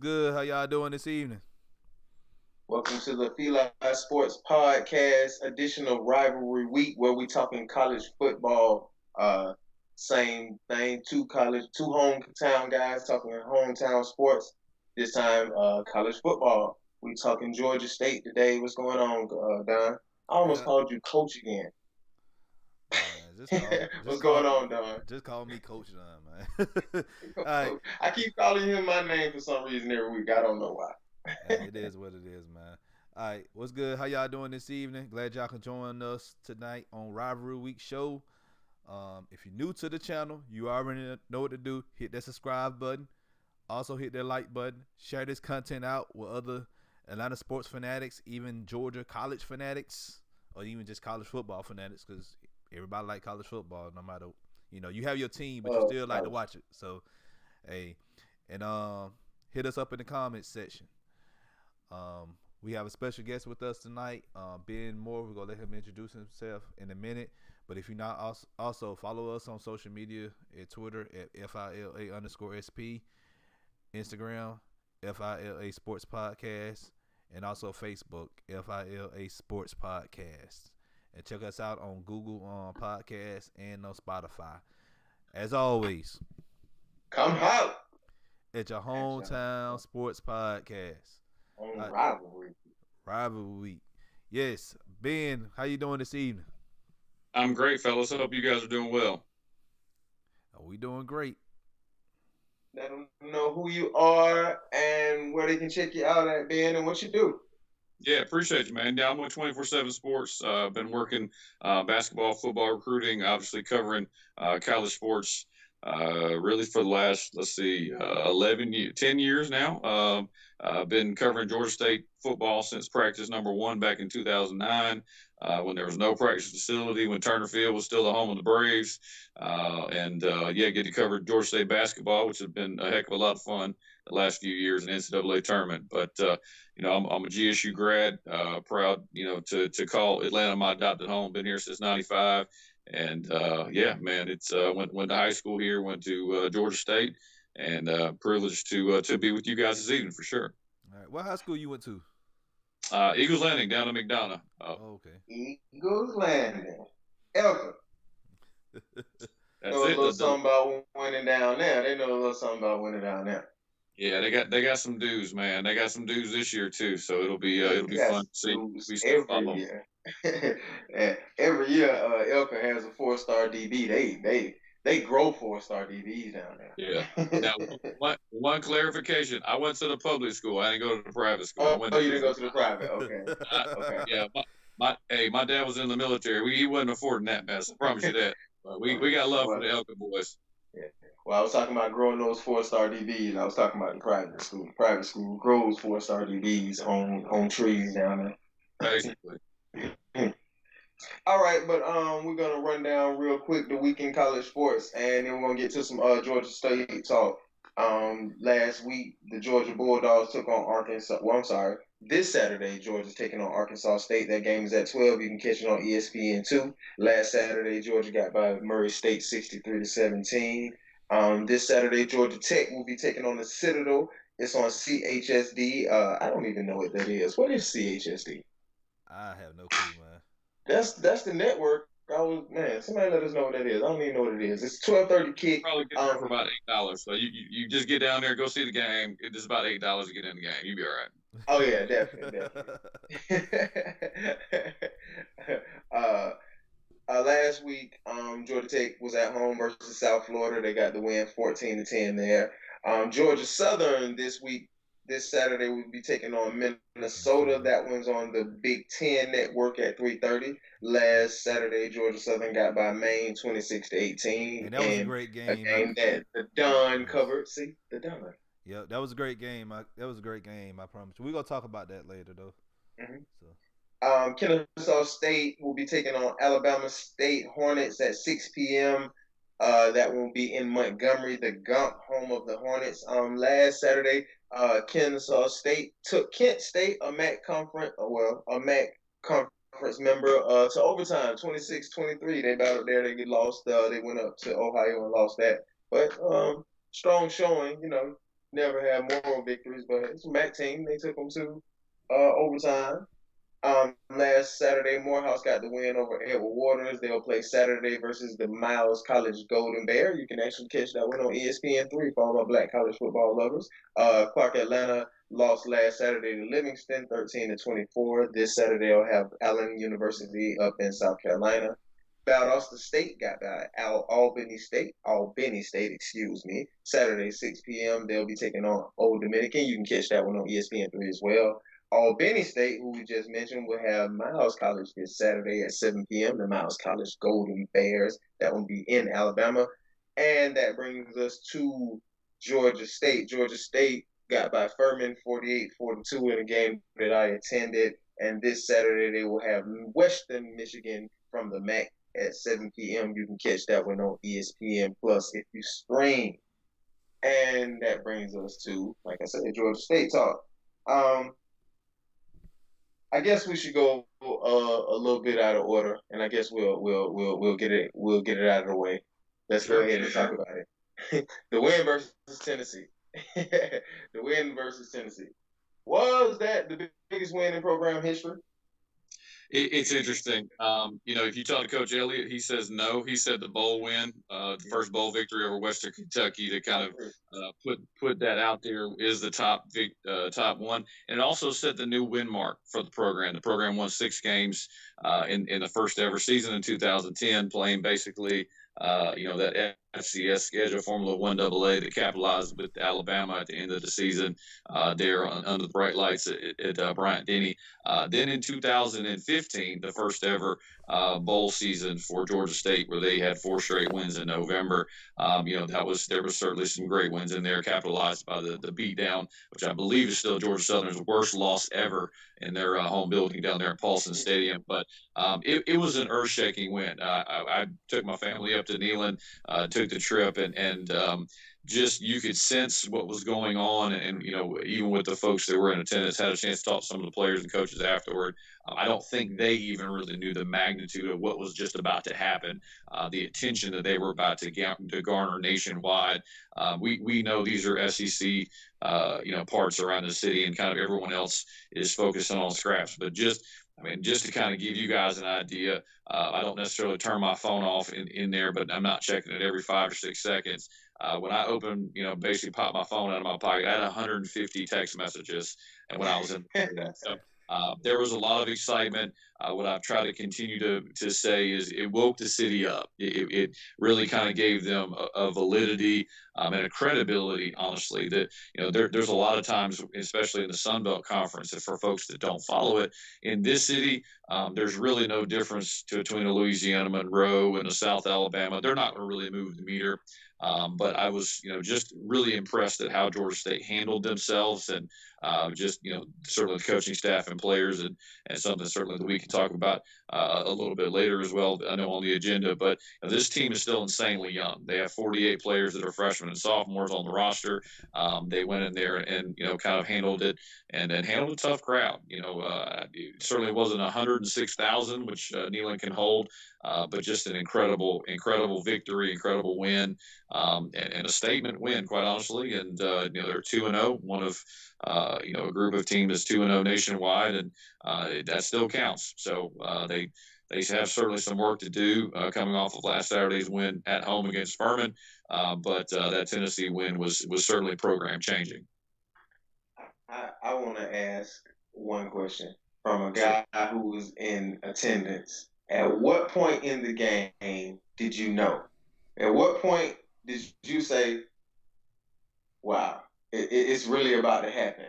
good? How y'all doing this evening? Welcome to the FILA Sports Podcast edition of Rivalry Week, where we talking college football. Same thing, two hometown guys talking hometown sports. This time, college football. We talking Georgia State today. What's going on, Don? I almost Yeah, called you coach again. man. Just call, just What's going call, on, Don? just call me Coach Dunn, man. All right, I keep calling him my name for some reason every week. I don't know why. hey, it is what it is, man. All right, what's good? How y'all doing this evening? Glad y'all can join us tonight on Rivalry Week show. If you're new to the channel, you already know what to do. Hit that subscribe button. Also hit that like button. Share this content out with other Atlanta sports fanatics, even Georgia college fanatics, or even just college football fanatics, because everybody like college football. No matter, you have your team, but you still like to watch it. So, hey, and hit us up in the comments section. We have a special guest with us tonight, Ben Moore. We're gonna let him introduce himself in a minute. But if you're not, also follow us on social media at Twitter at FILA_SP, Instagram FILA Sports Podcast, and also Facebook FILA Sports Podcast. And check us out on Google Podcasts and on Spotify. As always, Come holler at your hometown sports podcast. on Rivalry. Rivalry Week. Yes, Ben, how you doing this evening? I'm great, fellas. I hope you guys are doing well. We doing great. Let them know who you are and where they can check you out at, Ben, and what you do. Yeah, appreciate you, man. Yeah, I'm with 24/7 Sports. Been working basketball, football recruiting, obviously covering college sports really for the last, 10 years now. I've been covering Georgia State football since practice number 1 back in 2009, when there was no practice facility, when Turner Field was still the home of the Braves. Get to cover Georgia State basketball, which has been a heck of a lot of fun the last few years in NCAA tournament. But, I'm a GSU grad, proud, to call Atlanta my adopted home. Been here since '95. And it's went to high school here, went to Georgia State, and privileged to be with you guys this evening for sure. All right, what high school you went to? Eagles Landing down in McDonough. Okay. Eagles Landing. Elka. That's know a little something about winning down there. They know a little something about winning down there. Yeah, they got some dues, man. They got some dues this year too, so it'll be fun to see every year. Every year, Elka has a 4-star DB. They grow 4-star DBs down there. Yeah. Now, one clarification: I went to the public school. I didn't go to the private school. Oh, you didn't go to the private? Okay. Okay. Yeah. My dad was in the military. He wasn't affording that mess. I promise you that. We got love for the Elka boys. Yeah. Well, I was talking about growing those 4-star DBs. I was talking about the private school. The private school grows 4-star DBs on trees down there. Basically. All right, but we're gonna run down real quick the week in college sports, and then we're gonna get to some Georgia State talk. Last week the Georgia Bulldogs took on Arkansas. Well, I'm sorry. This Saturday, Georgia's taking on Arkansas State. That game is at 12. You can catch it on ESPN2. Last Saturday, Georgia got by Murray State 63-17. This Saturday, Georgia Tech will be taking on the Citadel. It's on CHSD. I don't even know what that is. What is CHSD? I have no clue, man. That's the network. Somebody let us know what that is. I don't even know what it is. It's 12:30 kick. Probably get there for about $8. So you just get down there, go see the game. It's about $8 to get in the game. You'll be all right. Oh yeah, definitely. Last week, Georgia Tech was at home versus South Florida. They got the win 14-10 there. Georgia Southern this Saturday will be taking on Minnesota. That one's on the Big Ten Network at 3:30. Last Saturday, Georgia Southern got by Maine 26-18. And that was a great game. A game that the Don covered. See, the Don. Yeah, that was a great game. That was a great game. I promise you. We're gonna talk about that later, though. Mm-hmm. So. Kennesaw State will be taking on Alabama State Hornets at 6 p.m. That will be in Montgomery, the Gump, home of the Hornets. Last Saturday, Kennesaw State took Kent State, a MAC conference member, to overtime, 26-23. They battled there. They lost. They went up to Ohio and lost that. But strong showing, never had moral victories, but it's a MAC team. They took them to overtime. Last Saturday, Morehouse got the win over Edward Waters. They'll play Saturday versus the Miles College Golden Bear. You can actually catch that one on ESPN3 for all my Black college football lovers. Clark Atlanta lost last Saturday to Livingston, 13-24. This Saturday, they'll have Allen University up in South Carolina. Valdosta State got by Albany State. Excuse me. Saturday, 6 p.m. They'll be taking on Old Dominican. You can catch that one on ESPN3 as well. Albany State, who we just mentioned, will have Miles College this Saturday at 7 p.m. The Miles College Golden Bears. That will be in Alabama. And that brings us to Georgia State. Georgia State got by Furman 48-42 in a game that I attended. And this Saturday, they will have Western Michigan from the MAC at 7 p.m. You can catch that one on ESPN Plus if you stream. And that brings us to, like I said, Georgia State talk. I guess we should go a little bit out of order, and I guess we'll get it out of the way. Let's go ahead and talk about it. The win versus Tennessee. Was that the biggest win in program history? It's interesting. If you talk to Coach Elliott, he says no. He said the bowl win, the first bowl victory over Western Kentucky, to kind of put that out there is the top one, and it also set the new win mark for the program. The program won 6 games in the first ever season in 2010, playing basically that FCS schedule, Formula 1 AA, that capitalized with Alabama at the end of the season there under the bright lights at Bryant-Denny. Then in 2015, the first ever bowl season for Georgia State, where they had 4 straight wins in November. There was certainly some great wins in there, capitalized by the beatdown, which I believe is still Georgia Southern's worst loss ever in their home building down there at Paulson Stadium. But it was an earth-shaking win. I took my family up to Neyland, took the trip, and just you could sense what was going on, and even with the folks that were in attendance, had a chance to talk to some of the players and coaches afterward. I don't think they even really knew the magnitude of what was just about to happen, the attention that they were about to garner nationwide. We know these are SEC parts around the city, and kind of everyone else is focusing on scraps. But just to kind of give you guys an idea, I don't necessarily turn my phone off in there, but I'm not checking it every 5 or 6 seconds. When I open, basically pop my phone out of my pocket, I had 150 text messages, and when I was in so, there was a lot of excitement. What I've tried to continue to say is it woke the city up. It really kind of gave them a validity and a credibility, honestly, that there's a lot of times, especially in the Sun Belt Conference, and for folks that don't follow it, in this city, there's really no difference between a Louisiana Monroe and a South Alabama. They're not going to really move the meter. But I was, just really impressed at how Georgia State handled themselves, and certainly the coaching staff and players, and something certainly that we can talk about a little bit later as well, I know, on the agenda. But this team is still insanely young. They have 48 players that are freshmen and sophomores on the roster. They went in there and, kind of handled it, and handled a tough crowd. It certainly wasn't 106,000, which Neyland can hold, but just an incredible victory, incredible win. And a statement win, quite honestly. And they're 2-0, one of a group of teams that's 2-0 nationwide, and that still counts. So they have certainly some work to do coming off of last Saturday's win at home against Furman. But that Tennessee win was certainly program changing. I want to ask one question from a guy who was in attendance. At what point in the game did you know? At what point did you say, wow, it's really about to happen?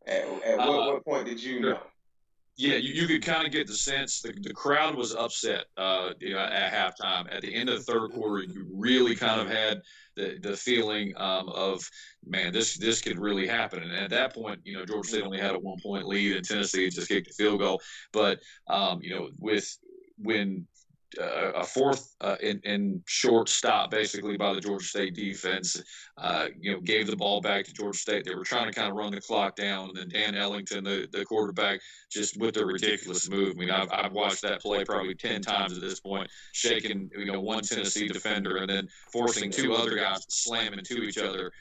At what point did you know? Yeah, you could kind of get the sense the crowd was upset at halftime. At the end of the third quarter, you really kind of had the feeling of, man, this could really happen. And at that point, Georgia State only had a 1-point lead, and Tennessee just kicked a field goal. But when a fourth and short stop, basically, by the Georgia State defense, gave the ball back to Georgia State. They were trying to kind of run the clock down, and then Dan Ellington, the quarterback, just with a ridiculous move. I've watched that play probably 10 times at this point, shaking one Tennessee defender and then forcing 2 other guys to slam into each other.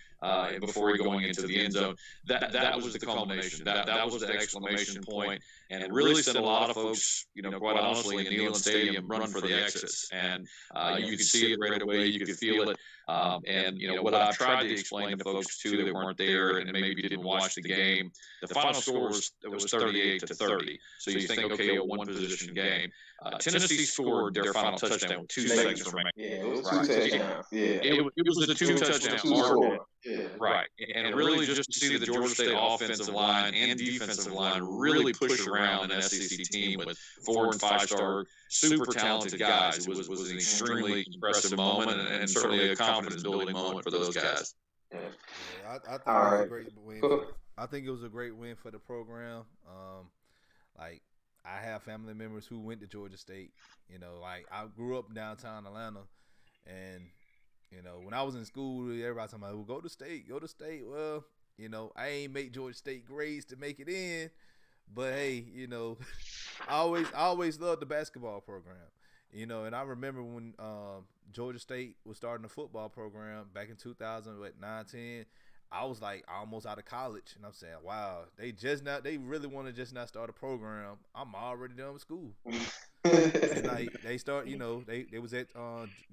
before going into the end zone. That was the culmination. That was the exclamation point, and really sent a lot of folks, quite honestly, in Neyland Stadium run for the exits. And you could see it right away. You could feel it. And what I've tried to explain to folks too that weren't there and maybe didn't watch the game, the final score was 38-30. So you think, okay, a one-possession game. Tennessee scored their final touchdown with 2 seconds remaining. Yeah, it was 2 touchdowns. Yeah, it was a 2-touchdown margin. Yeah. Right, and really just to see the Georgia State offensive line and defensive line really push around an SEC team with 4- and 5-star super talented guys was an extremely impressive moment and certainly a confidence-building moment for those guys. Yeah, I think it was a great win. I think it was a great win for the program. I have family members who went to Georgia State. I grew up downtown Atlanta, and when I was in school, everybody talking about, well, go to state. Well, I ain't make Georgia State grades to make it in, but hey, I always loved the basketball program, and I remember when Georgia State was starting a football program back in 2009-10. I was like almost out of college, and I'm saying, wow, they really want to just not start a program. I'm already done with school. And they start, they was at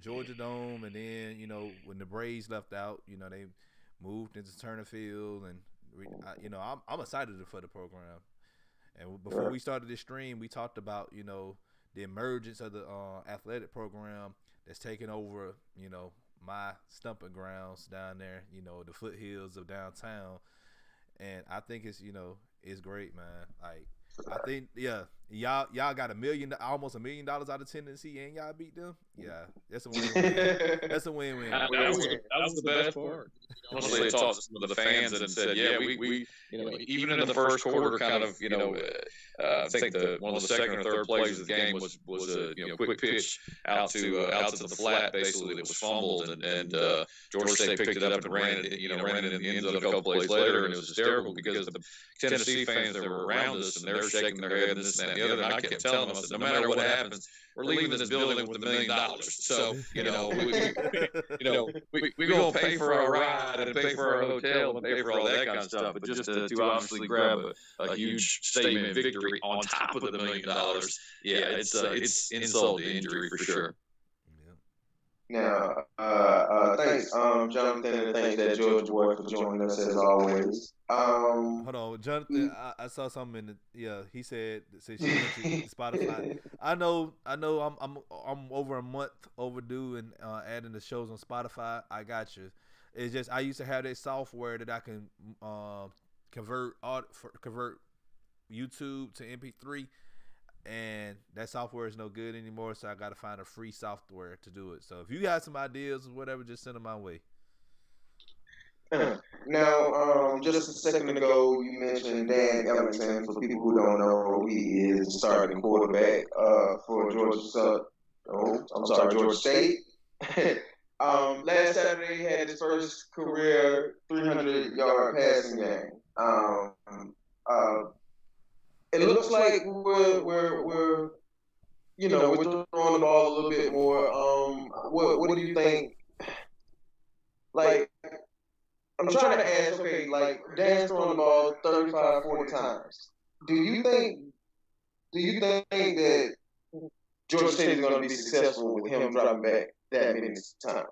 Georgia Dome, and then when the Braves left out, they moved into Turner Field, and I'm excited for the program. And before we started this stream, we talked about the emergence of the athletic program that's taken over my stumping grounds down there, the foothills of downtown. And I think it's it's great, man. I think y'all got almost $1 million out of Tennessee, and y'all beat them. Yeah, that's a win-win. That's a win-win. That was the best part. Honestly, I talked to some of the fans and said, yeah, we even in the first quarter, kind of, I think one of the second or third plays of the game was a quick pitch out to the flat, basically, that was fumbled, and Georgia State picked it up and ran it in the end zone a couple plays later, and it was hysterical because the Tennessee fans that were around us, and they're shaking their head and this and that and the other, and I kept telling them, I said, no matter what happens, we're leaving this building with $1 million. So, we gonna pay for our ride and pay for our hotel and pay for all that kind of stuff. But just to obviously grab a huge statement victory on top of the $1 million, yeah, it's insult to injury for sure. Now, thanks, Jonathan, and thanks that George Boy for joining us as always. Hold on, Jonathan. I saw something he said since she went to Spotify. I know. I'm over a month overdue in adding the shows on Spotify. I got you. It's just I used to have that software that I can convert YouTube to MP3. And that software is no good anymore, so I got to find a free software to do it. So if you got some ideas or whatever, just send them my way. Now, just a second ago, you mentioned Dan Ellington. For people who don't know, he is the starting quarterback for Georgia State. Last Saturday, he had his first career 300-yard passing game. It looks like we're throwing the ball a little bit more. What do you think? I'm trying to ask. Okay, Dan's throwing the ball 35, 40 times. Do you think that Georgia State is going to be successful with him dropping back that many times?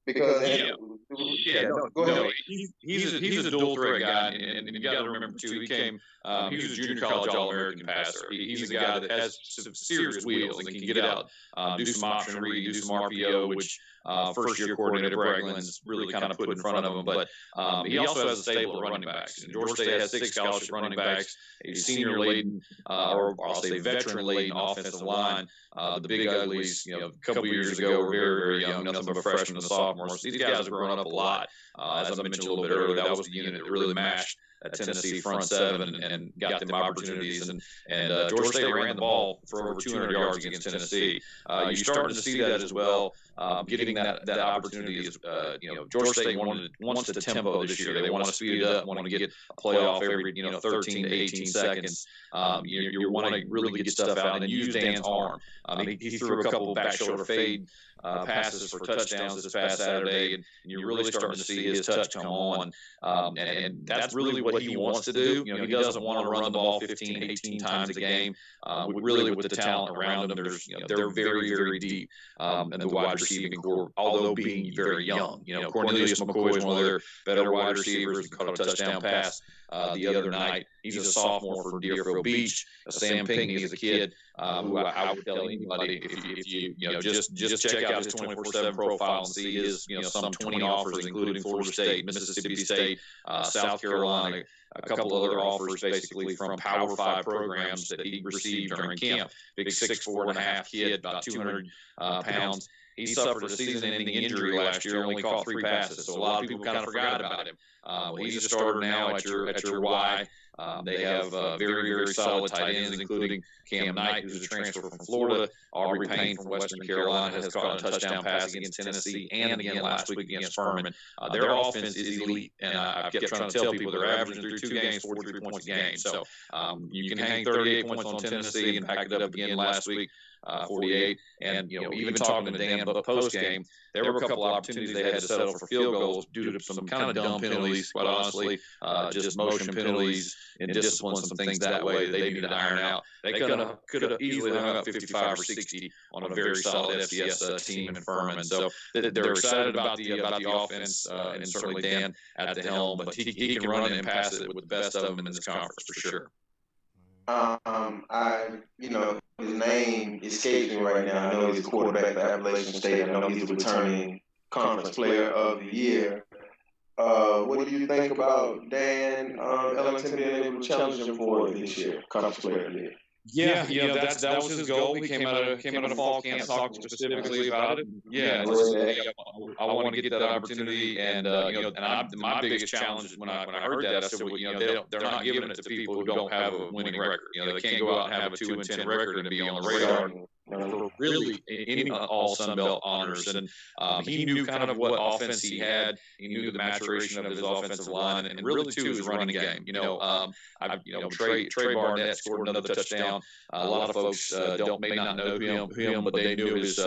Because go ahead. He's a dual threat guy, and you got to remember too. He was a junior college All-American passer. He's a guy that has some serious wheels and can get out, do some option read, do some RPO, which first-year coordinator Brad Glenn's really kind of put in front of him. But he also has a stable of running backs. And Georgia State has 6 scholarship running backs, a senior-laden, or I'll say veteran-laden offensive line. The Big Uglies, a couple years ago, were very, very young, nothing but freshmen and sophomores. These guys have grown up a lot. As I mentioned a little bit earlier, that was the unit that really matched Tennessee front seven and got them opportunities. And Georgia State ran the ball for over 200 yards against Tennessee. You started to see that as well. Getting that opportunity is, Georgia State wants the tempo this year. They want to speed it up, want to get a playoff every 13 to 18 seconds. You want to really get stuff out and use Dan's arm. He threw a couple back shoulder fade passes for touchdowns this past Saturday, and you're really starting to see his touch come on. And that's really what he wants to do. He doesn't want to run the ball 15, 18 times a game. Really, with the talent around him, they're very, very deep. And the wide receiving core, although being very young. Cornelius McCoy is one of their better wide receivers. He caught a touchdown pass the other night. He's a sophomore from Deerfield Beach. Sam Pinkney is a kid who I would tell anybody if you just check out his 24/7 profile and see his some 20 offers, including Florida State, Mississippi State, South Carolina, a couple other offers basically from Power 5 programs that he received during camp. Big 6'4.5" kid, about 200 pounds. He suffered a season-ending injury last year, only caught 3 passes, so a lot of people kind of forgot about him. He's a starter now at your Y. They have very, very solid tight ends, including Cam Knight, who's a transfer from Florida. Aubrey Payne from Western Carolina has caught a touchdown pass against Tennessee and again last week against Furman. Their offense is elite, and I kept trying to tell people they're averaging through 2 games 43 points a game. So you can hang 38 points on Tennessee and back it up again last week. 48, and even talking to Dan post game, there were a couple of opportunities they had to settle for field goals due to some kind of dumb penalties, quite honestly, just motion penalties and discipline, some things that way that they needed to iron out. They could have easily hung up 55 or 60 on a very solid FCS team in Furman. So they're excited about the offense, and certainly Dan at the helm, but he can run it and pass it with the best of them in this conference for sure. His name escapes me right now. I know he's a quarterback for Appalachian State. I know he's a returning conference player of the year. What do you think about Dan Ellington being able to challenge him for it this year, conference player of the year? Yeah, that was his goal. He came out of fall camp talking specifically about it. Yeah, I want to get that opportunity, and my biggest challenge when I heard that, I said, well, they're not giving it to people who don't have a winning record. They can't go out and have a 2-10 record and be on the radar for really any all Sun Belt honors. And he knew kind of what offense he had. He knew the maturation of his offensive line, and really too his running game. Trey Barnett scored another touchdown. A lot of folks may not know him, but they knew his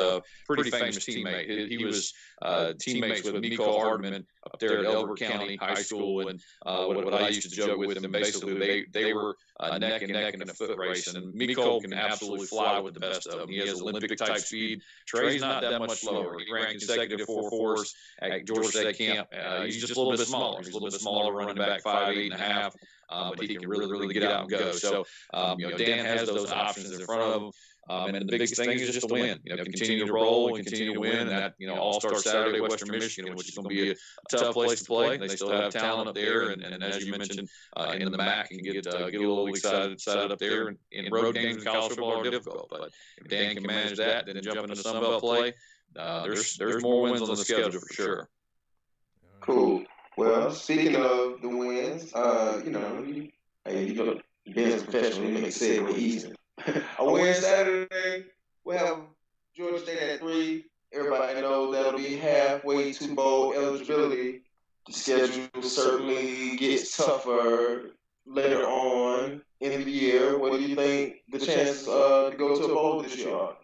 pretty famous teammate. He was teammates with Miko Hardman up there at Elbert County High School, and what I used to joke with them, basically they were neck and neck in a foot race, and Miko can absolutely fly with the best of them. He has Olympic type speed. Trey's not that much slower. He ran consecutive 4.4s at Georgia State camp. He's just a little bit smaller. He's a little bit smaller, running back 5'8.5", but he can really get out and go. So Dan has those options in front of him. And the biggest thing is just to win, continue to roll and continue to win. And that, All-Star Saturday, Western Michigan, which is going to be a tough place to play. They still have talent up there. And as you mentioned, in the MAC, can get a little excited up there. And road games in college football are difficult. But if Dan can manage that, then jump into Sun Belt play, there's more wins on the schedule for sure. Cool. Well, speaking of the wins, being a professional, you make it way easy. A win Saturday, we'll have Georgia State at 3. Everybody knows that'll be halfway to bowl eligibility. The schedule certainly gets tougher later on in the year. What do you think the chances to go to a bowl this year are?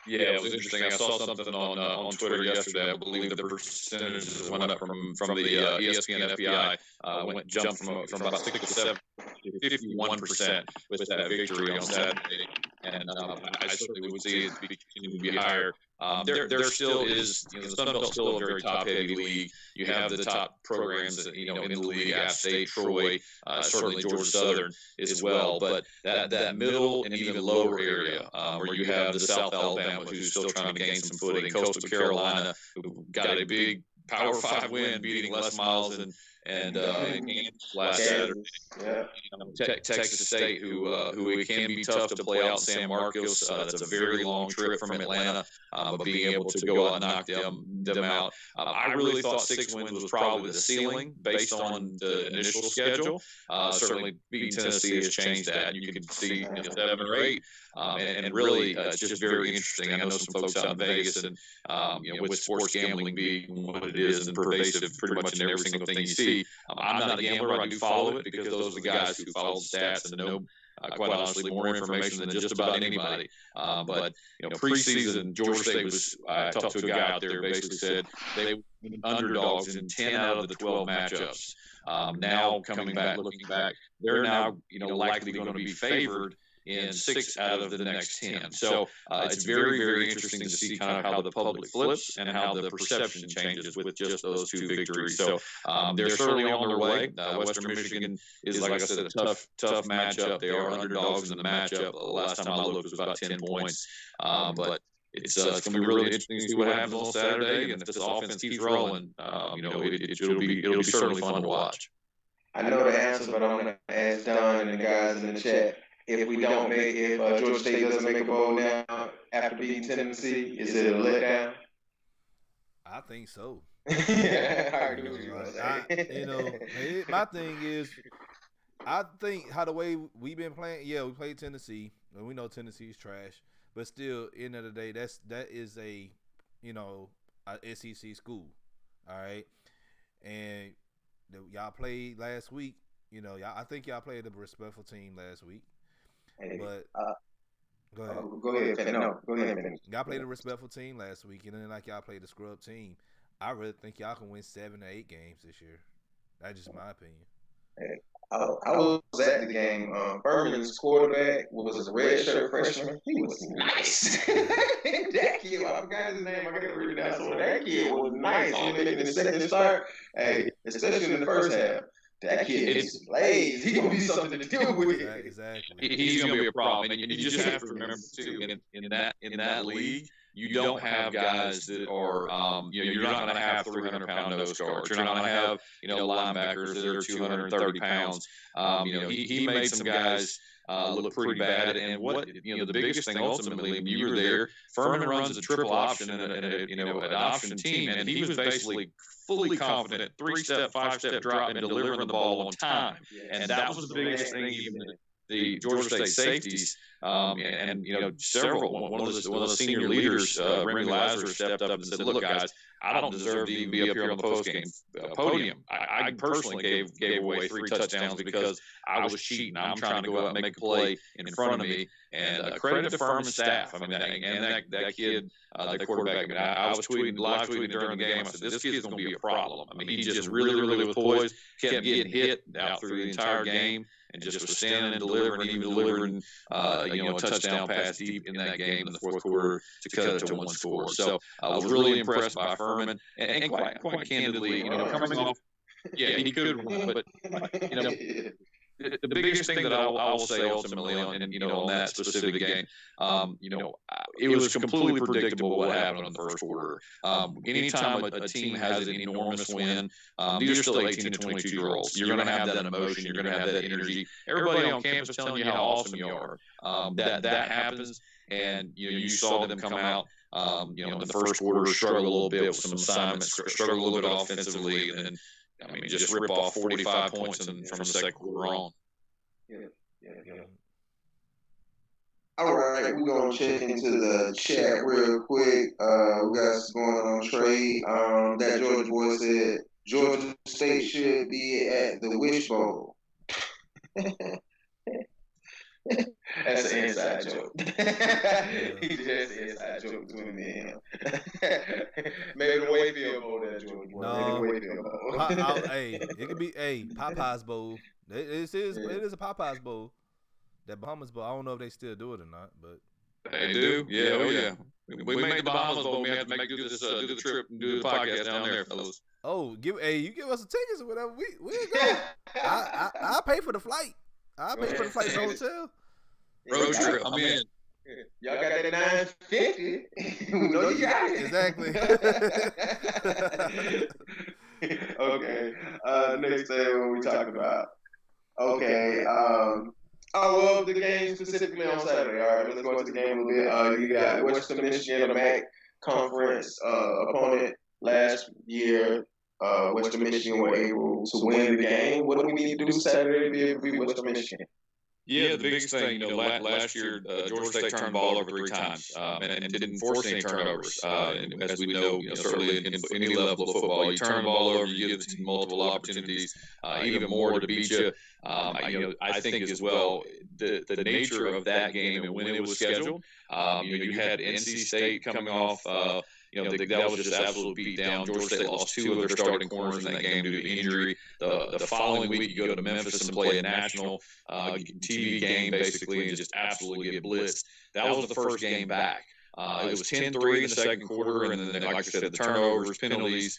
Yeah, it was interesting. I saw something on Twitter yesterday. I believe the percentages went up from the ESPN FPI jumped from about 6 to 7 to 51% with that victory on Saturday, and I certainly would see it continue to be higher. There still is, the Sun Belt still a very top-heavy league. You have the top programs, in the league, App State, Troy, certainly Georgia Southern as well. But that middle and even lower area, where you have the South Alabama, who's still trying to gain some footing, Coastal Carolina, who got a big Power 5 win, beating Les Miles and last Saturday. Yeah. Texas State, who it can be tough to play out in San Marcos. That's a very long trip from Atlanta, but being able to go out and knock them out. I really thought 6 wins was probably the ceiling based on the initial schedule. Certainly beating Tennessee has changed that. You can see 7 or 8. And really, it's just very interesting. I know some folks out in Vegas, and with sports gambling being what it is and pervasive pretty much in every single thing you see. I'm not a gambler. I do follow it because those are the guys who follow the stats and know quite honestly, more information than just about anybody. But preseason, Georgia State was. I talked to a guy out there, basically said they were underdogs in 10 out of the 12 matchups. Now coming back, looking back, they're now likely going to be favored in 6 out of the next 10. So it's very, very interesting to see kind of how the public flips and how the perception changes with just those 2 victories. So they're certainly on their way. Western Michigan is, like I said, a tough matchup. They are underdogs in the matchup. The last time I looked, it was about 10 points. But it's going to be really interesting to see what happens on Saturday. And if this offense keeps rolling, it'll be certainly fun to watch. I know the answer, but I'm going to ask Don and the guys in the chat. If Georgia State doesn't make a bowl now after beating Tennessee, is it a letdown? I think so. I already knew what you were going to say. My thing is, I think how the way we've been playing, we played Tennessee, and we know Tennessee's trash, but still, end of the day, that is a SEC school, all right, and y'all played last week. I think y'all played a respectful team last week. But go ahead. Go ahead. Y'all played a respectful team last week, and then y'all played a scrub team. I really think y'all can win 7 or 8 games this year. That's just my opinion. I was at the game. Furman's quarterback was a redshirt freshman. He was nice. That kid, I forgot his name. I got to read it down. So that kid was nice. In the second start, especially in the first half. That kid is blazed. He's going to be something to deal with. Exactly. He's going to be a problem. And you just have to remember, too, in that league, you don't have guys that are, you're not going to have 300-pound nose guards. You're not going to have, linebackers that are 230 pounds. He made some guys look pretty bad. And what, the biggest thing ultimately, when you were there, Furman runs a triple option and an option team. And he was basically fully confident, 3-step, 5-step drop and delivering the ball on time. And that was the biggest thing, even the Georgia State safeties, several. One of the senior leaders, Remy Lazarus, stepped up and said, "Look, guys, I don't deserve to even be up here on the post-game podium. I personally gave away 3 touchdowns because I was cheating. I'm trying to go out and make a play in front of me." And credit to Furman's staff. I mean, that kid, the quarterback. I was live tweeting during the game. I said, "This kid's going to be a problem." I mean, he just really, really was poised, kept getting hit out through the entire game, and just was standing and delivering, even delivering, a touchdown pass deep in that game in the fourth quarter to cut it to 1 score. So I was really impressed by Furman, and quite candidly, coming off, he could run, but the biggest thing that I will say ultimately on that specific game, it was completely predictable what happened in the first quarter. Anytime a team has an enormous win, these are still 18 to 22-year-olds. You're going to have that emotion. You're going to have that energy. Everybody on campus is telling you how awesome you are. That happens, and you saw them come out. In the first quarter, struggle a little bit with some assignments, struggle a little bit offensively, and then just rip off 45 points from the second quarter on. Yeah. All right, we're going to check into the chat real quick. We got some going on trade. That Georgia boy said Georgia State should be at the Wishbone. That's an inside joke. He just an inside joke between me and him. Maybe the Wayfield Bowl that Georgia boy. No. Maybe the Wayfield Bowl. It could be Popeye's Bowl. It is a Popeye's Bowl. That Bahamas Bowl. I don't know if they still do it or not, but they do. Yeah. We made the Bahamas Bowl. We have to do the trip and do the podcast down there, fellas. Oh, you give us some tickets or whatever. We'll go. I'll pay for the flight. I'll pay for the flight to the hotel. Road trip. I'm in. Y'all got that $950. We know you got it. Exactly. Okay. Next thing what we talking about. Okay. The game specifically on Saturday. All right, let's go into the game a little bit. You got Western Michigan, a MAC conference opponent last year. Western Michigan were able to win the game. What do we need to do Saturday to be Western Michigan? Yeah, the biggest thing, last year, Georgia State turned the ball over 3 times and didn't force any turnovers. And as we know, certainly in any level of football, you turn the ball over, you give the team multiple opportunities, even more to beat you. I think as well, the nature of that game and when it was scheduled, you had NC State coming off. That was just absolute beat down. Georgia State lost 2 of their starting corners in that game due to injury. The following week, you go to Memphis and play a national TV game, basically, and just absolutely get blitzed. That was the first game back. It was 10-3 in the second quarter, and then, like I said, the turnovers, penalties,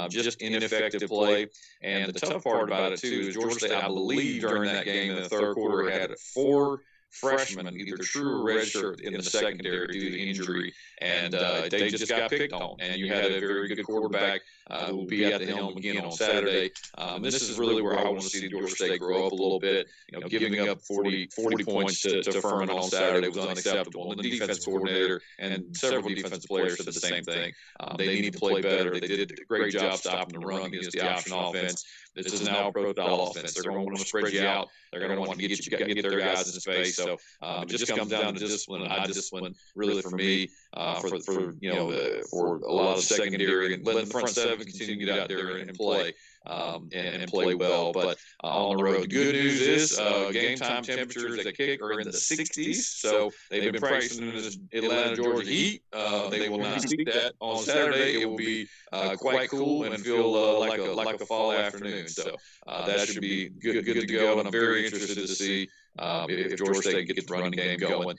just ineffective play. And the tough part about it, too, is Georgia State, I believe, during that game in the third quarter, had 4 freshmen, either true or redshirt, in the secondary due to injury, and they just got picked on. And you had a very good quarterback who will be at the helm again on Saturday. This is really where I want to see Georgia State grow up a little bit. Giving up 40 points to Furman on Saturday was unacceptable. And the defense coordinator and several defensive players said the same thing. They need to play better. They did a great job stopping the run against the option offense. This is now a pro-style offense. They're going to want to spread you out. They're going to want to get their guys in space. So it just comes down to discipline and high discipline, really, for me, for a lot of the secondary, and letting the front seven continue to get out there and play. And play well. But on the road, the good news is game time temperatures at kick are in the 60s. So they've been practicing in this Atlanta, Georgia heat. They will not see that on Saturday. It will be quite cool and feel like a fall afternoon. So that should be good to go. And I'm very interested to see if Georgia State gets the running game going.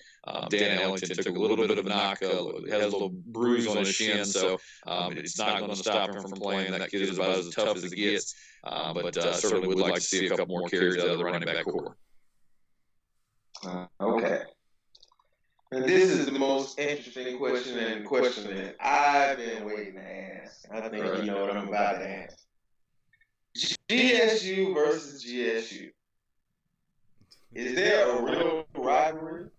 Dan Ellington took a little bit of a knock, has a little bruise on his shin, so it's not going to stop him from playing. That kid is about as tough as it gets, but certainly would like to see a couple more carries out of the running back core. Okay. And this is the most interesting question that I've been waiting to ask. I think you know what I'm about to ask. GSU versus GSU. Is there a real rivalry?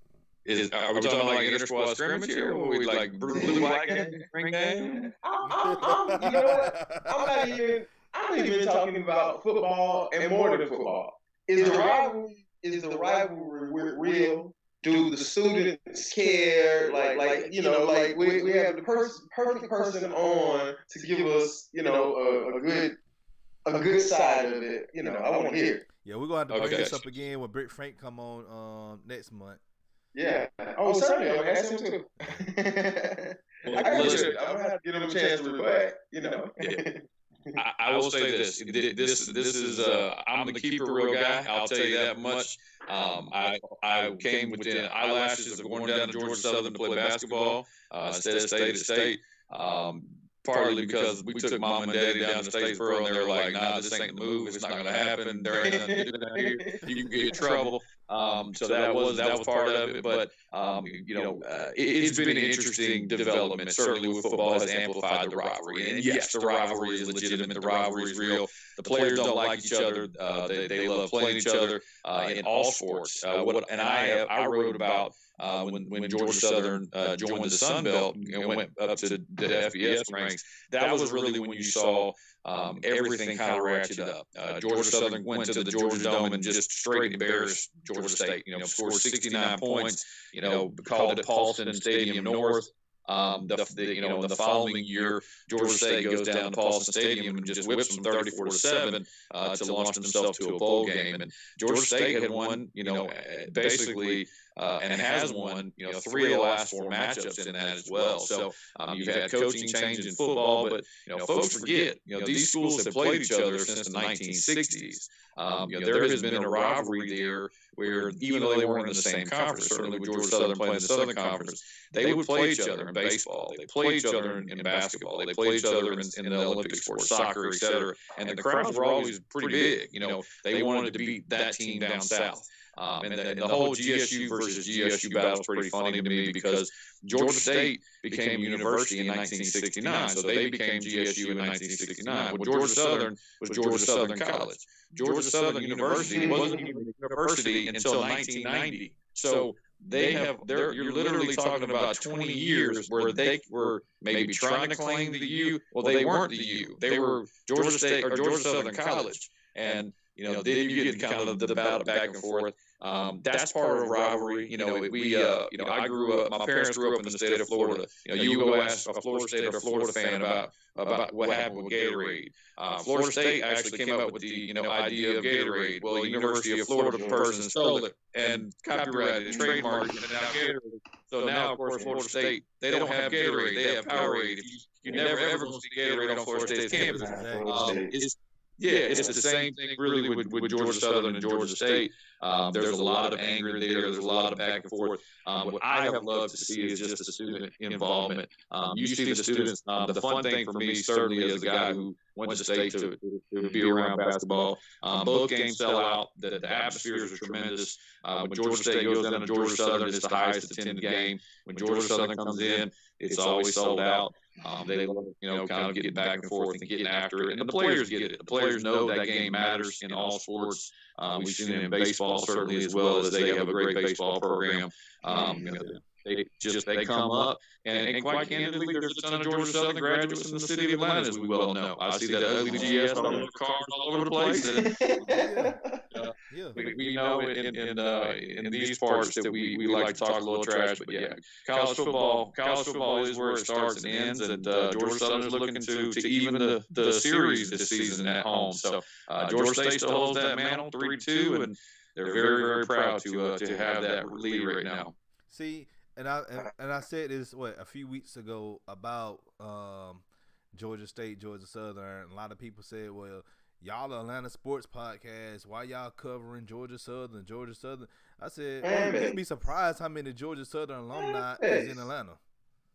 Are we talking about like inter-squad scrimmage here, or we like blue white spring game? You know what? I'm not even talking about football and more than football. Is the rivalry real? Do the students care? We have the perfect person on to give us, a good side of it. I want to hear. Yeah, we're gonna have to bring this up again when Britt Frank come on next month. Yeah. Certainly. I'm gonna ask him too. I'm gonna have to give him a chance to reply. Yeah. I will say this. This is I'm the keeper real guy. I'll tell you that much. I came within eyelashes of going down to Georgia Southern to play basketball instead of state to state. Partly because we took mom and daddy down to Statesboro, and they were like, "Nah, this ain't the move. It's not going to happen. There ain't nothing to do down here. You can get in trouble." So that was part of it. But it's been an interesting development. Certainly, with football has amplified the rivalry. And yes, the rivalry is legitimate. The rivalry is real. The players don't like each other. They love playing each other in all sports. I wrote about. When Georgia Southern joined the Sun Belt and went up to the FBS ranks, that was really when you saw everything kind of ratchet up. Georgia Southern went to the Georgia Dome and just straight embarrassed Georgia State. Scored 69 points. Called it Paulson Stadium North. The following year, Georgia State goes down to Paulson Stadium and just whips them 34-7 to launch themselves to a bowl game. And Georgia State had won, basically, and has won, 3 of the last 4 matchups in that as well. So you've had coaching changes in football, but folks forget, these schools have played each other since the 1960s. There has been a rivalry there where, even though they weren't in the same conference, certainly with Georgia Southern playing the Southern Conference, they would play each other in baseball. They play each other in basketball. They play each other in the Olympic sports, soccer, etc. And the crowds were always pretty big. They wanted to beat that team down south. And the whole GSU versus GSU battle is pretty funny to me because Georgia State became university in 1969, so they became GSU in 1969. Well, Georgia Southern was Georgia Southern College. Georgia Southern University wasn't even a university until 1990. So you're literally talking about 20 years where they were maybe trying to claim the U. Well, they weren't the U. They were Georgia State or Georgia Southern College. And then you get kind of the battle back and forth. That's part of rivalry. I grew up. My parents grew up in the state of Florida. You go ask a Florida State or Florida fan about what happened with Gatorade. Florida State actually came up with the idea of Gatorade. Well, University of Florida person stole it and copyrighted and trademarked it, and now Gatorade. So now, of course, Florida State, they don't have Gatorade. They have Powerade. You never ever going to see Gatorade on Florida State's campus. It's the same thing really with Georgia Southern and Georgia State. There's a lot of anger there. There's a lot of back and forth. What I have loved to see is just the student involvement. You see the students. The fun thing for me, certainly as a guy who went to state to be around basketball, both games sell out. The atmospheres are tremendous. When Georgia State goes down to Georgia Southern, it's the highest attended game. When Georgia Southern comes in, it's always sold out. They love, kind of getting back and forth and getting after it. And the players get it. The players know that game matters in all sports. We've seen it in baseball certainly as well, as they have a great baseball program. They come up, and quite candidly, there's a ton of Georgia Southern graduates in the city of Atlanta, as we well know. I see that ugly GS all over cars all over the place. And, we know in these parts that we like to talk a little trash, but college football is where it starts and ends, and Georgia Southern is looking to even the series this season at home. So Georgia State still holds that mantle 3-2, and they're very, very proud to have that lead right now. See, and I said this a few weeks ago about Georgia State, Georgia Southern. A lot of people said, "Well, y'all are Atlanta sports podcast. Why y'all covering Georgia Southern, Georgia Southern?" I said, "You'd be surprised how many Georgia Southern alumni is in Atlanta."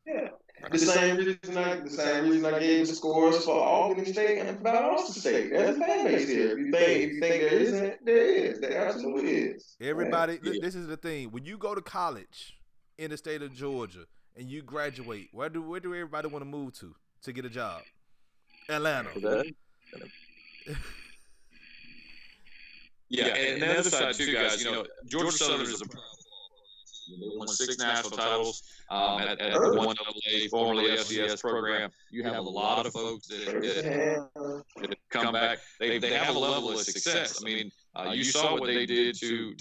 Yeah, the same reason I gave the scores for Albany State and Valdosta State. There's a fan base here. If you think there isn't, there is. There absolutely is. Everybody, this is the thing. When you go to college in the state of Georgia and you graduate, where do everybody want to move to get a job? Atlanta. And the other side too, guys. Georgia Southern is they won 6 national titles at the 1AA, formerly FCS program. You have a lot of folks that come back. They have a level of success. I mean, you saw what they did to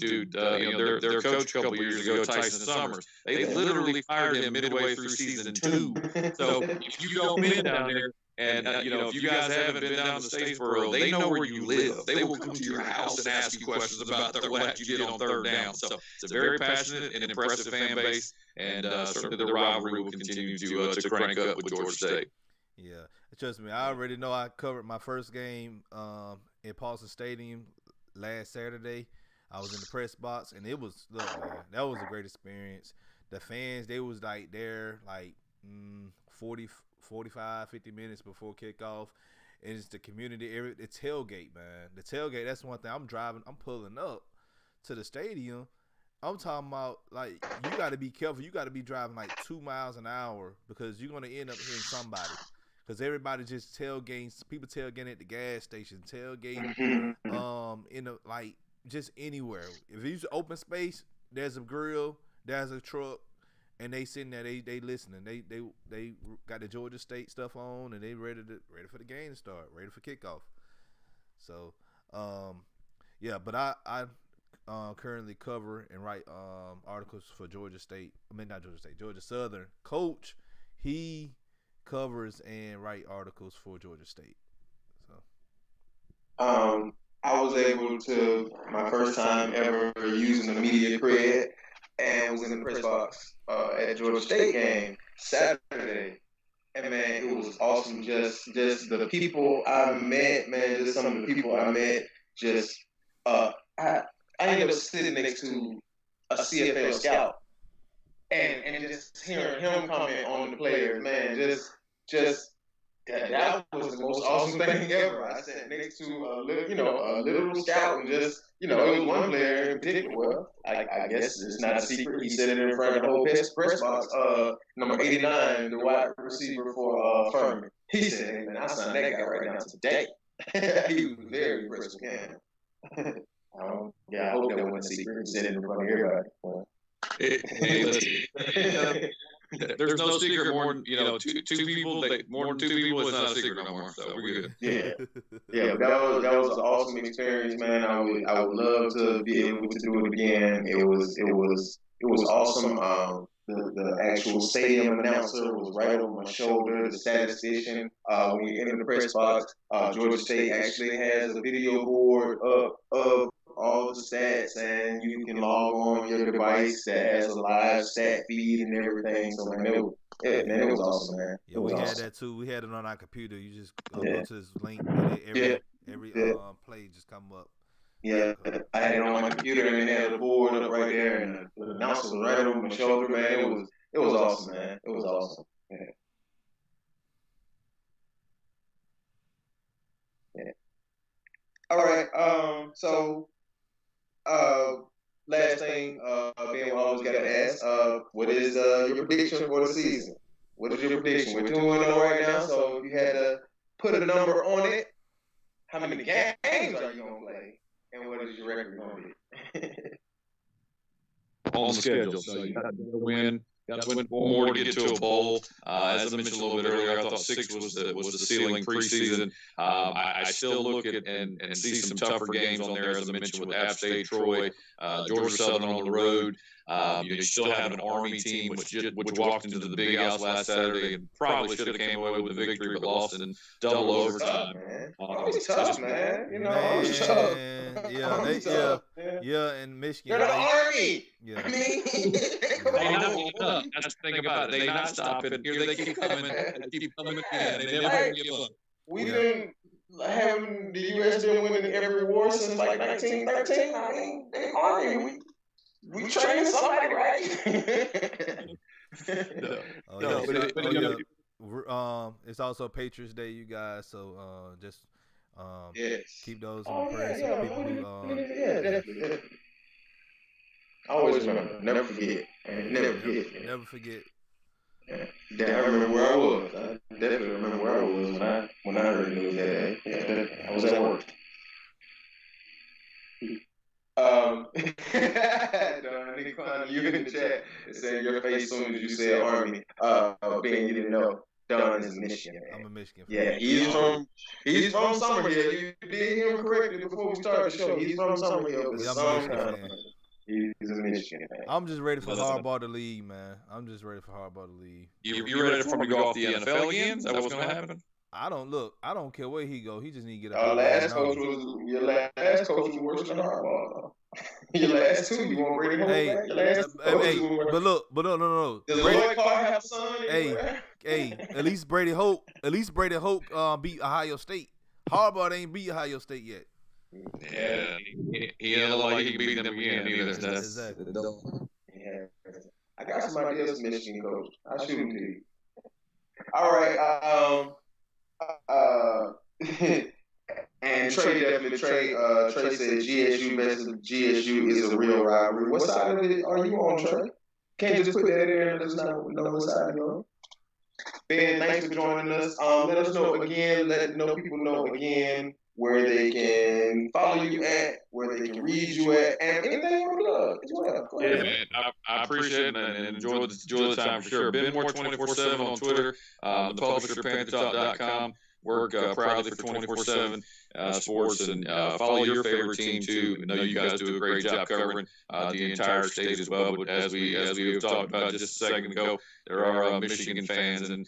their coach a couple years ago, Tyson Summers. They literally fired him midway through season 2. So if you go in down there, and if you guys haven't been down to Statesboro, they know where you live. They will come to your house and ask you questions about what you did on third down. So it's a very passionate and impressive fan base, and certainly the rivalry will continue to crank up with Georgia State. Yeah, trust me, I already know. I covered my first game in Paulson Stadium last Saturday. I was in the press box, and it was man, that was a great experience. The fans, they was like there 45, 50 minutes before kickoff. And it's the community area. The tailgate, man. The tailgate, that's one thing. I'm pulling up to the stadium. I'm talking about, you got to be careful. You got to be driving 2 miles an hour because you're going to end up hitting somebody. Because everybody just tailgates. People tailgating at the gas station. Tailgating just anywhere. If it's open space, there's a grill, there's a truck. And they sitting there, they listening. They got the Georgia State stuff on, and they ready for the game to start, ready for kickoff. So, but I currently cover and write articles for Georgia State. I mean, not Georgia State, Georgia Southern. Coach, he covers and write articles for Georgia State. So, I was able to, my first time ever using the media cred, and was in the press box at the Georgia State game Saturday. And, man, it was awesome. Just the people I met, man, just some of the people I met. I ended up sitting next to a CFL scout. And just hearing him comment on the players, man, that was the most awesome thing ever. I sat next to a literal scout, and it was one player in particular. Well, I guess it's not a secret. He said it in front of the whole press box. Number 89, the wide receiver for Furman. He said, "Hey man, I signed that guy right now today." He was very impressed with him. I hope that wasn't a secret. He said it in front of everybody. there's no secret more than two people. More than two people is not a secret no more. So we're good. Yeah. But that was an awesome experience, man. I would love to be able to do it again. It was awesome. The actual stadium announcer was right over my shoulder. The statistician, when you enter the press box, Georgia State actually has a video board up of all the stats, and you can log on your device that has a live stat feed and everything. So man, it was awesome, man. Yeah, we had that too. We had it on our computer. You just go to this link, and every play just come up. Yeah, I had it on my computer, and they had the board up right there, and the announcer was right over my shoulder, man. It was awesome, man. It was awesome. Yeah. All right. So, last thing, Ben, we always got to ask, what is your prediction for the season? What is your prediction? We're 2-0 right now, so if you had to put a number on it, how many games are you gonna play? And what is your record going to be? On the schedule. So you got to win. Got to win more to get to a bowl. As I mentioned a little bit earlier, I thought 6 was the ceiling preseason. I still look at and see some tougher games on there, as I mentioned, with App State, Troy, Georgia Southern on the road. You still have an Army team which walked into the Big House last Saturday and probably should have came away with a victory, but lost in double overtime. It's tough, man. It's tough. Yeah, in Michigan. They're the Army. Yeah. I mean, that's the thing about it. They not stopping. Here they keep coming. They keep coming again. They never give up. We've been having the U.S. been winning every war since like 1913. I mean, they Army. We training somebody, right? It's also Patriots Day, you guys. So just keep those in the prayers. People who definitely. Always remember, never forget. Never forget. Yeah. I remember where I was. I definitely remember where I was when I heard the news that day. Yeah, I was at work. You in the chat saying your face soon as you said Army. Ben, you didn't know. Don is Michigan. I'm a Michigan fan. Yeah, he's from Summerhill. You did hear him correctly before we started the show. He's from Summerhill. He's a Michigan fan. I'm just ready for Harbaugh to leave, man. You ready for him to go off the NFL again? Is that what's going to happen? I don't care where he go. He just need to get up. Your last coach was worse than Harbaugh. Your last two, you want Brady Hope back? Your last but no. Does Lloyd Carr have a son? At least Brady Hope beat Ohio State. Harbaugh ain't beat Ohio State yet. Yeah, he don't look like he can beat them again either. Exactly. Yeah. I got some ideas for Michigan coach. I'll shoot them to you. All right. And Trey said GSU versus GSU is a real rivalry. What side of it are you on, Trey? Can't you just put that in there and let us know what side you're on? Ben, thanks for joining us. Let us know again, people know again where they can follow you at, where they can read you at, and anything you want as well. Yeah, man. I appreciate it and enjoy the time for sure. Ben Moore 24/7 on Twitter, the publisher PantherTalk.com. Work proudly for 24/7 sports and follow your favorite team too. I know you guys do a great job covering the entire state as well. But as we have talked about just a second ago, there are Michigan fans and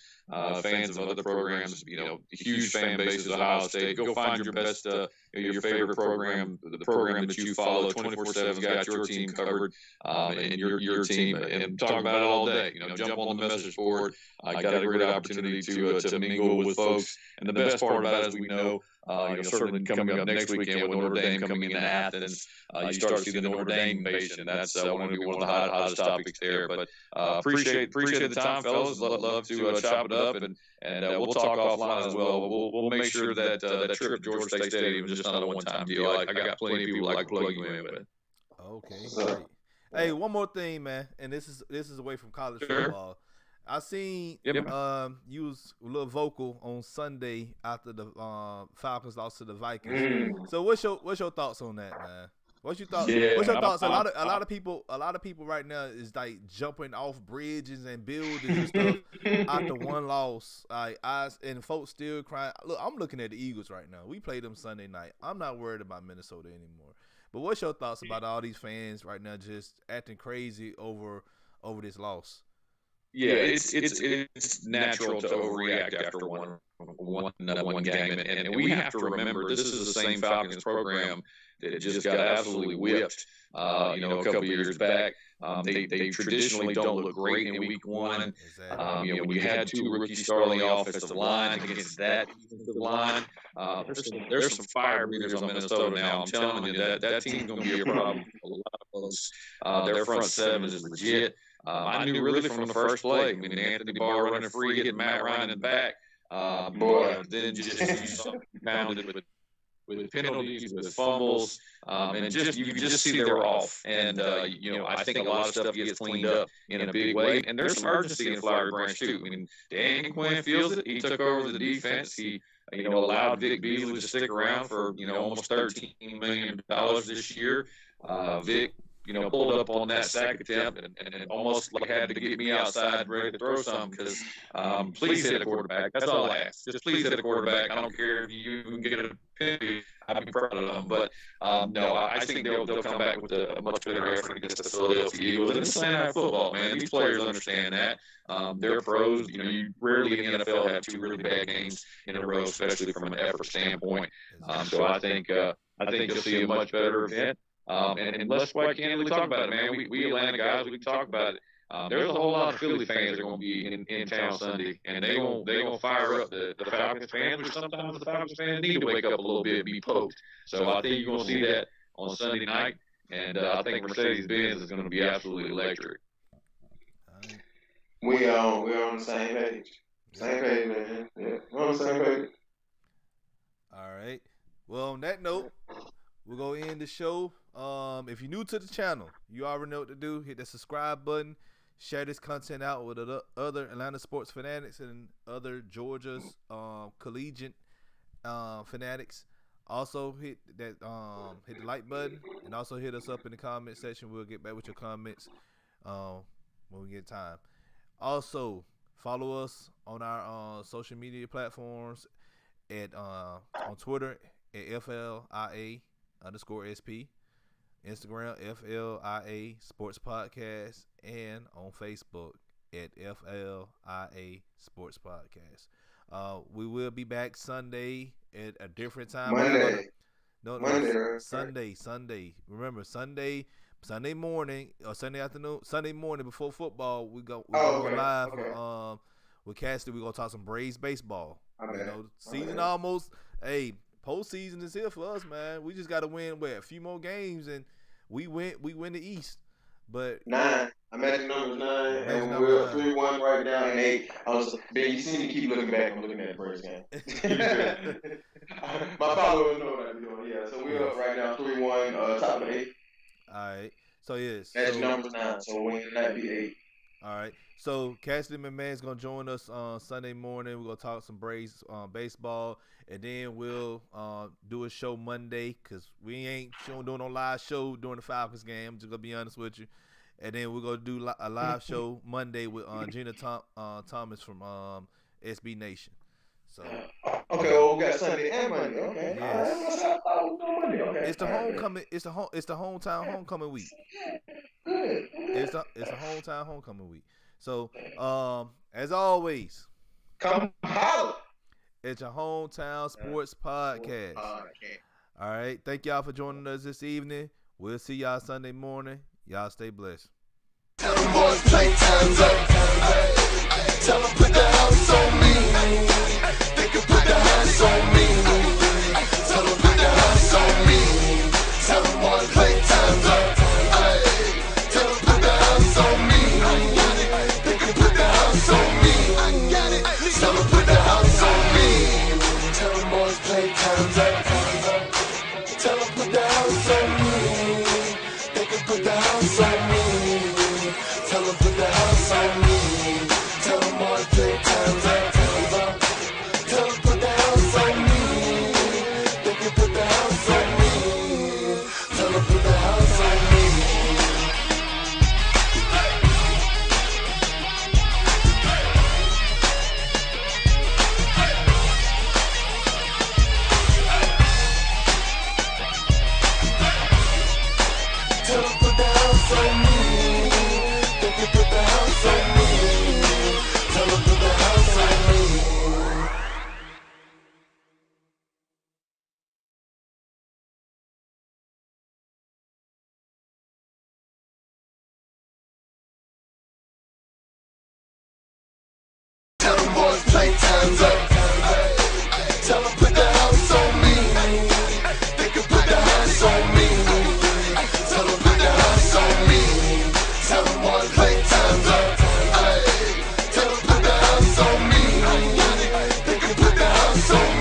fans of other programs. Huge fan bases of Ohio State. Go find your best, your favorite program, the program that you follow. 24/7's got your team covered and your team, and talk about it all day. Jump on the message board. I got a great opportunity to mingle with folks. And the best part about it is we know, certainly coming up next weekend with Notre Dame coming into Athens, you start to see the Notre Dame invasion. That's one of the hottest topics there. But appreciate the time, fellas. Love to chop it up, and we'll talk offline as well. We'll make sure that that trip to Georgia State Stadium is just not a one-time deal. I got plenty of people like to plug you in with it. Okay, great. Hey, one more thing, man, and this is away from college football. I seen you was a little vocal on Sunday after the Falcons lost to the Vikings. So what's your thoughts on that, man? What's your thoughts? Yeah, What's your thoughts? A lot of people right now is like jumping off bridges and buildings and stuff after one loss. And folks still crying. Look, I'm looking at the Eagles right now. We played them Sunday night. I'm not worried about Minnesota anymore. But what's your thoughts about all these fans right now just acting crazy over this loss? Yeah, it's natural to overreact after one game, and we have to remember this is the same Falcons program that just got absolutely whipped. A couple of years back. They traditionally don't look great in week one. Exactly. When you had two rookies starting the offensive line against that defensive line, there's some fire breathers on Minnesota now. I'm telling you that team's going to be a problem for a lot of folks. Their front seven is legit. I knew really from the first play. I mean, Anthony Barr running free, hitting Matt Ryan in the back. But then just pounded with penalties, with fumbles, and you could just see they were off. And I think a lot of stuff gets cleaned up in a big way. And there's some urgency in Flowery Branch too. I mean, Dan Quinn feels it. He took over the defense. He allowed Vic Beasley to stick around for almost $13 million this year. Vic pulled up on that sack attempt and almost like had to get me outside ready to throw something because please hit a quarterback. That's all I ask. Just please hit a quarterback. I don't care if you can get a penalty. I'd be proud of them. But no, I think they'll come back with a much better effort against the Philadelphia Eagles. And it's Sunday Night Football, man. These players understand that. They're pros. You rarely in the NFL have two really bad games in a row, especially from an effort standpoint. So I think you'll see a much better event. And let's quite candidly talk about it, man. We Atlanta guys, we can talk about it. There's a whole lot of Philly fans that are going to be in town Sunday, and they gonna fire up the Falcons fans, which sometimes the Falcons fans need to wake up a little bit and be poked. So I think you're going to see that on Sunday night, and I think Mercedes-Benz is going to be absolutely electric. We're on the same page. Same page, man. Yeah, we're on the same page. All right. Well, on that note, we're going to end the show. If you're new to the channel, you already know what to do. Hit the subscribe button. Share this content out with other Atlanta sports fanatics and other Georgia's collegiate fanatics. Also hit the like button and also hit us up in the comment section. We'll get back with your comments when we get time. Also follow us on our social media platforms at on Twitter at FLIA_SP. Instagram, FLIA Sports Podcast, and on Facebook at FLIA Sports Podcast. We will be back Sunday at a different time. Monday. Sunday. Remember, Sunday morning or Sunday afternoon, Sunday morning before football, we go live with Cassidy. We're going to talk some Braves baseball. Season almost, postseason is here for us, man. We just got to win a few more games, and we win the East. But 9. I'm at the numbers 9, and we're 3-1 right now, and 8. You see me keep looking back. I'm looking at the first game. My followers know what I'm doing. Yeah, so we're up right now, 3-1, top of 8. All right. So yes. That's numbers 9. So we might be 8. All right. So Cassidy McMahon's gonna join us on Sunday morning. We're gonna talk some Braves baseball, and then we'll do a show Monday because we ain't doing no live show during the Falcons game. I'm just gonna be honest with you. And then we're gonna do a live show Monday with Gina Thomas from SB Nation. So okay, well, we got Sunday and Monday. Okay, yes. Monday. Okay, it's the homecoming. It's the hometown homecoming week. Good. It's a hometown homecoming week. So, as always, come holla. It's a hometown sports podcast. All right. Thank y'all for joining us this evening. We'll see y'all Sunday morning. Y'all stay blessed. Tell them boys playtime's up. Tell them put the house on me. They can put the house on me. Tell them put the house on me. Tell them boys playtime's up. Tell them put the house on me. They can put the house on me. Tell them put the house on me. Tell them boys playtime's up. Tell them put the house on me.